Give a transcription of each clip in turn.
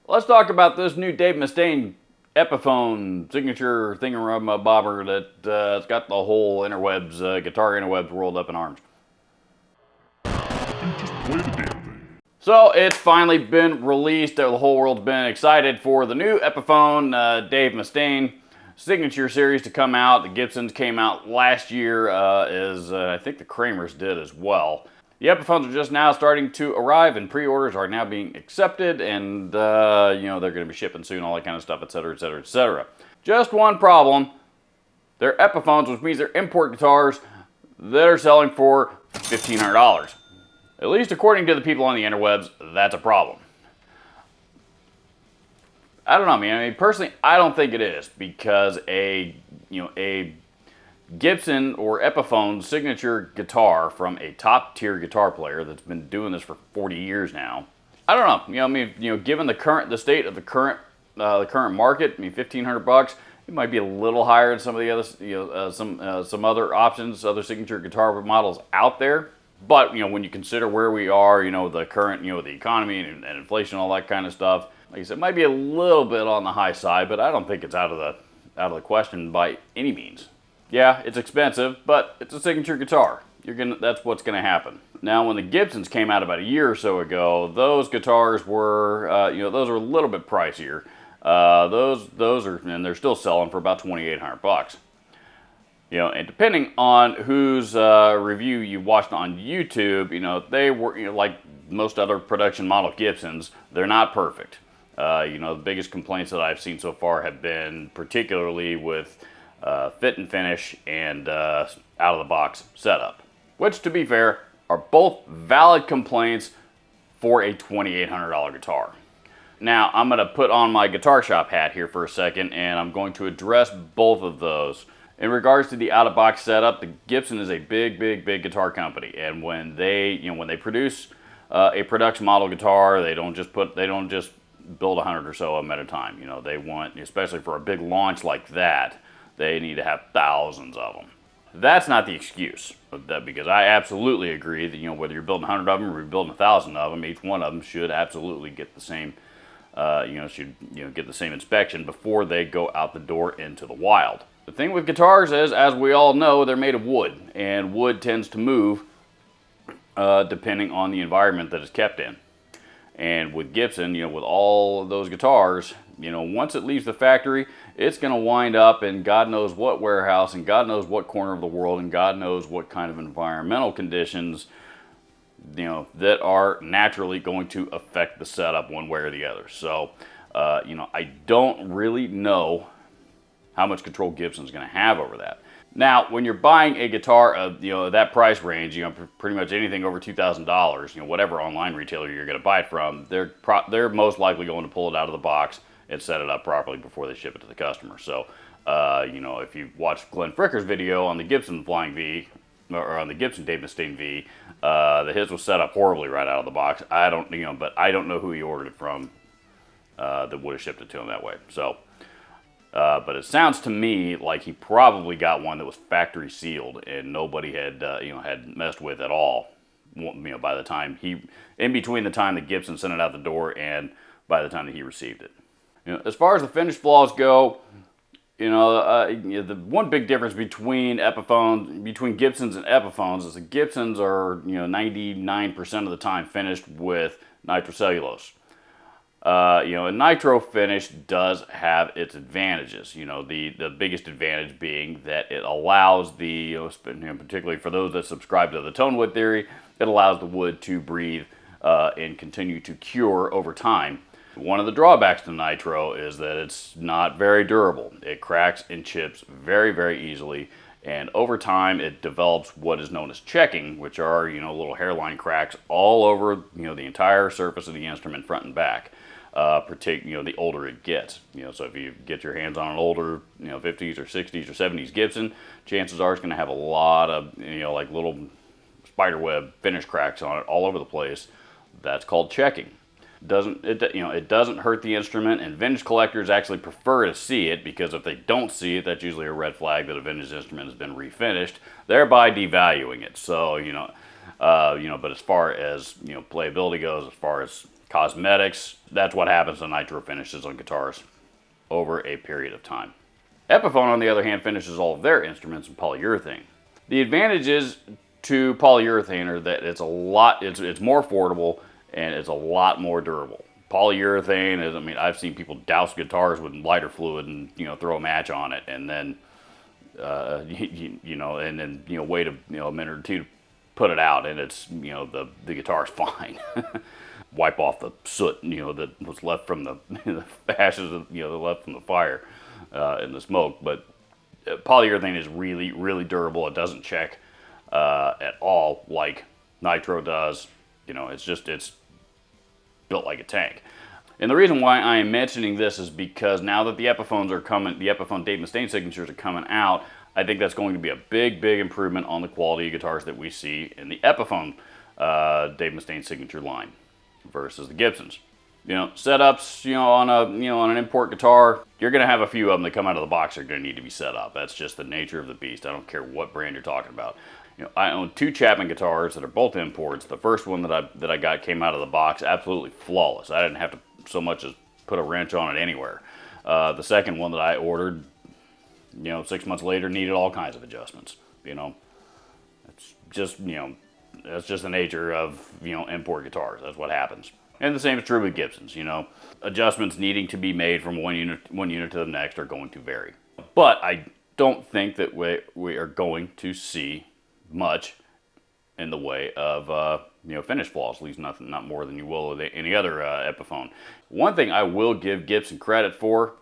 Let's talk about this new Dave Mustaine Epiphone signature thingamabobber that's got the whole interwebs, guitar interwebs rolled up in arms. Just play the damn thing. So it's finally been released. The whole world's been excited for the new Epiphone Dave Mustaine signature series to come out. The Gibsons came out last year, as I think the Kramers did as well. The Epiphones are just now starting to arrive, and pre-orders are now being accepted, and they're going to be shipping soon, all that kind of stuff, etc., etc., etc. Just one problem: they're Epiphones, which means they're import guitars that are selling for $1,500. At least according to the people on the interwebs, that's a problem. I don't know, man. I mean, personally, I don't think it is, because a Gibson or Epiphone signature guitar from a top-tier guitar player that's been doing this for 40 years now. I don't know. Given the state of the current market, $1,500, it might be a little higher than some of the other, some other options, other signature guitar models out there. But when you consider where we are, the current, the economy and inflation, all that kind of stuff, like I said, it might be a little bit on the high side, but I don't think it's out of the question by any means. Yeah, it's expensive, but it's a signature guitar. That's what's gonna happen. Now, when the Gibsons came out about a year or so ago, those guitars were, those are a little bit pricier. And they're still selling for about $2,800. And depending on whose review you watched on YouTube, they were, like most other production model Gibsons, they're not perfect. The biggest complaints that I've seen so far have been particularly with fit and finish and out-of-the-box setup, which, to be fair, are both valid complaints for a $2,800 guitar. Now, I'm going to put on my guitar shop hat here for a second, and I'm going to address both of those. In regards to the out-of-box setup, the Gibson is a big guitar company, and when they produce a production model guitar, they don't just build 100 or so of them at a time. They want, especially for a big launch like that, they need to have thousands of them. That's not the excuse, because I absolutely agree that whether you're building 100 of them or you're building 1,000 of them, each one of them should absolutely get the same, get the same inspection before they go out the door into the wild. The thing with guitars is, as we all know, they're made of wood, and wood tends to move depending on the environment that it's kept in. And with Gibson, with all of those guitars, once it leaves the factory, it's going to wind up in God knows what warehouse, and God knows what corner of the world, and God knows what kind of environmental conditions, that are naturally going to affect the setup one way or the other. So, I don't really know how much control Gibson's going to have over that. Now, when you're buying a guitar of that price range, pretty much anything over $2,000, whatever online retailer you're going to buy it from, they're most likely going to pull it out of the box and set it up properly before they ship it to the customer. So, if you watch Glenn Fricker's video on the Gibson Flying V, or on the Gibson Dave Mustaine V, his was set up horribly right out of the box. But I don't know who he ordered it from that would have shipped it to him that way. So. But it sounds to me like he probably got one that was factory sealed and nobody had had messed with at all. By the time in between the time that Gibson sent it out the door and by the time that he received it. As far as the finish flaws go, the one big difference between Gibsons and Epiphones is the Gibsons are 99% of the time finished with nitrocellulose. A nitro finish does have its advantages. The biggest advantage being that it allows particularly for those that subscribe to the tone wood theory, it allows the wood to breathe and continue to cure over time. One of the drawbacks to nitro is that it's not very durable. It cracks and chips very easily, and over time it develops what is known as checking, which are little hairline cracks all over the entire surface of the instrument, front and back. The older it gets. So if you get your hands on an older, 50s or 60s or 70s Gibson, chances are it's going to have a lot of, like little spiderweb finish cracks on it all over the place. That's called checking. It doesn't hurt the instrument, and vintage collectors actually prefer to see it, because if they don't see it, that's usually a red flag that a vintage instrument has been refinished, thereby devaluing it. So, But as far as, playability goes, as far as cosmetics, that's what happens to Nitro finishes on guitars over a period of time. Epiphone, on the other hand, finishes all of their instruments in polyurethane. The advantages to polyurethane are that it's more affordable and it's a lot more durable. Polyurethane is, I've seen people douse guitars with lighter fluid and, throw a match on it and then, wait a minute or two to put it out, and it's, the guitar's fine. Wipe off the soot, that was left from the ashes, that left from the fire and the smoke. But polyurethane is really, really durable. It doesn't check at all like Nitro does. It's built like a tank. And the reason why I am mentioning this is because now that the Epiphones are coming, the Epiphone Dave Mustaine signatures are coming out, I think that's going to be a big, big improvement on the quality of guitars that we see in the Epiphone Dave Mustaine signature line versus the Gibsons. Setups, on an import guitar, you're going to have a few of them that come out of the box that are going to need to be set up. That's just the nature of the beast. I don't care what brand you're talking about. I own 2 Chapman guitars that are both imports. The first one that I got came out of the box absolutely flawless. I didn't have to so much as put a wrench on it anywhere. The second one that I ordered, 6 months later, needed all kinds of adjustments. It's just, that's just the nature of, import guitars. That's what happens. And the same is true with Gibsons. Adjustments needing to be made from one unit to the next are going to vary. But I don't think that we are going to see much in the way of finish flaws, at least not more than you will with any other Epiphone. One thing I will give Gibson credit for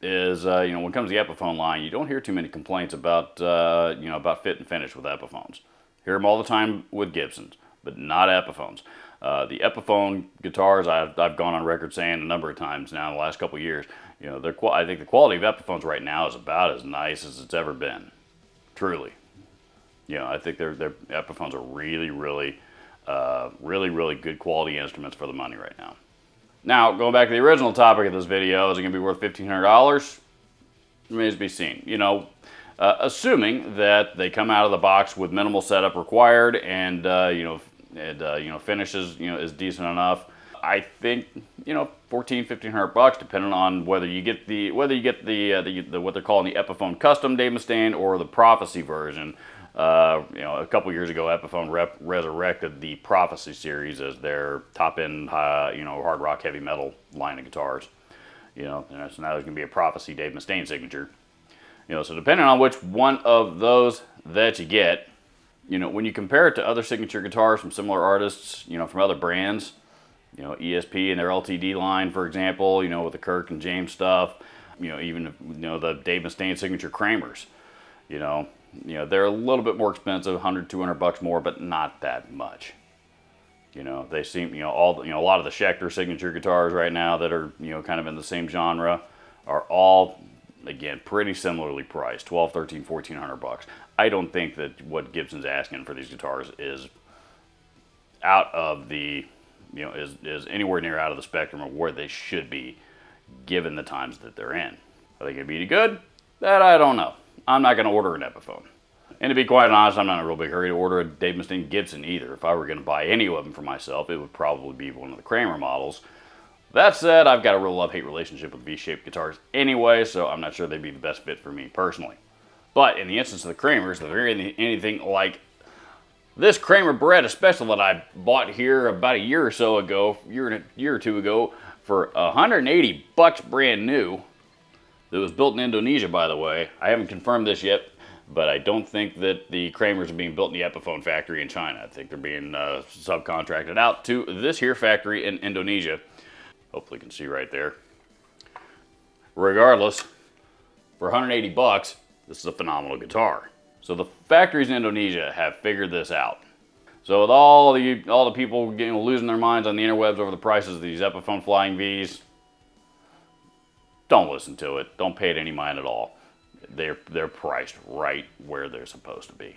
is when it comes to the Epiphone line, you don't hear too many complaints about about fit and finish with Epiphones. Hear them all the time with Gibsons, but not Epiphones. The Epiphone guitars, I've gone on record saying a number of times now in the last couple of years, I think the quality of Epiphones right now is about as nice as it's ever been. Truly. I think their Epiphones are really, really, really good quality instruments for the money right now. Now, going back to the original topic of this video, is it going to be worth $1,500? Remains to be seen. Assuming that they come out of the box with minimal setup required and finishes is decent enough, I think $1,400-$1,500, depending on whether you get the what they're calling the Epiphone Custom Dave Mustaine or the Prophecy version. A couple years ago, Epiphone resurrected the Prophecy series as their top-end, hard rock, heavy metal line of guitars. And so now there's going to be a Prophecy Dave Mustaine signature. So depending on which one of those that you get, when you compare it to other signature guitars from similar artists, from other brands, ESP and their LTD line, for example, with the Kirk and James stuff, even the Dave Mustaine signature Kramers, they're a little bit more expensive, $100-$200 more, but not that much. They seem, a lot of the Schecter signature guitars right now that are, kind of in the same genre are all, again, pretty similarly priced, $1,200, $1,300, $1,400. I don't think that what Gibson's asking for these guitars is out of the, is anywhere near out of the spectrum of where they should be, given the times that they're in. Are they going to be any good? That I don't know. I'm not going to order an Epiphone. And to be quite honest, I'm not in a real big hurry to order a Dave Mustaine Gibson either. If I were going to buy any of them for myself, it would probably be one of the Kramer models. That said, I've got a real love-hate relationship with V-shaped guitars anyway, so I'm not sure they'd be the best fit for me personally. But in the instance of the Kramers, if they're anything like this Kramer Beretta Special that I bought here about a year or so ago, year or two ago, for $180 brand new, that was built in Indonesia, by the way. I haven't confirmed this yet, but I don't think that the Kramers are being built in the Epiphone factory in China. I think they're being subcontracted out to this here factory in Indonesia. Hopefully you can see right there. Regardless, for $180, this is a phenomenal guitar. So the factories in Indonesia have figured this out. So with all the people losing their minds on the interwebs over the prices of these Epiphone Flying Vs, don't listen to it. Don't pay it any mind at all. They're priced right where they're supposed to be.